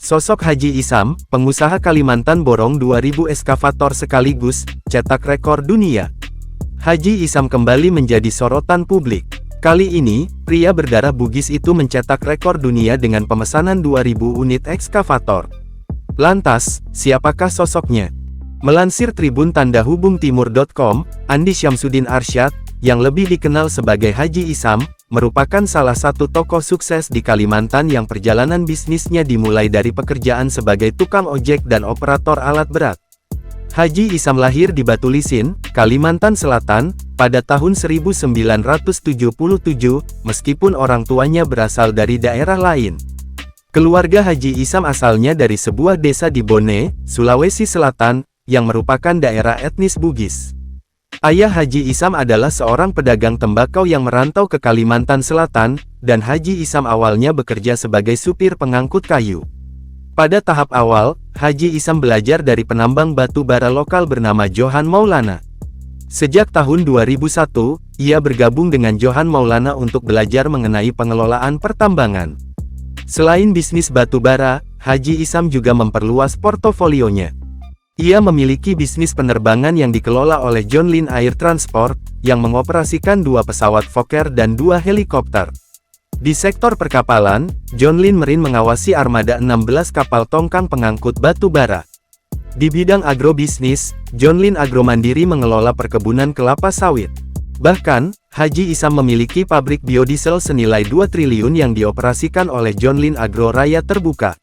Sosok Haji Isam, pengusaha Kalimantan borong 2000 eskavator sekaligus, cetak rekor dunia. Haji Isam kembali menjadi sorotan publik. Kali ini, pria berdarah Bugis itu mencetak rekor dunia dengan pemesanan 2000 unit ekskavator. Lantas, siapakah sosoknya? Melansir Tribun Tanda Hubung Timur.com, Andi Syamsuddin Arsyad, yang lebih dikenal sebagai Haji Isam, merupakan salah satu tokoh sukses di Kalimantan yang perjalanan bisnisnya dimulai dari pekerjaan sebagai tukang ojek dan operator alat berat. Haji Isam lahir di Batulisin, Kalimantan Selatan, pada tahun 1977, meskipun orang tuanya berasal dari daerah lain. Keluarga Haji Isam asalnya dari sebuah desa di Bone, Sulawesi Selatan, yang merupakan daerah etnis Bugis. Ayah Haji Isam adalah seorang pedagang tembakau yang merantau ke Kalimantan Selatan, dan Haji Isam awalnya bekerja sebagai supir pengangkut kayu. Pada tahap awal, Haji Isam belajar dari penambang batu bara lokal bernama Johan Maulana. Sejak tahun 2001, ia bergabung dengan Johan Maulana untuk belajar mengenai pengelolaan pertambangan. Selain bisnis batu bara, Haji Isam juga memperluas portofolionya. Ia memiliki bisnis penerbangan yang dikelola oleh John Lynn Air Transport, yang mengoperasikan 2 pesawat Fokker dan 2 helikopter. Di sektor perkapalan, John Lynn Marine mengawasi armada 16 kapal tongkang pengangkut batu bara. Di bidang agrobisnis, John Lynn Agromandiri mengelola perkebunan kelapa sawit. Bahkan, Haji Isam memiliki pabrik biodiesel senilai 2 triliun yang dioperasikan oleh John Lynn Agro Raya Terbuka.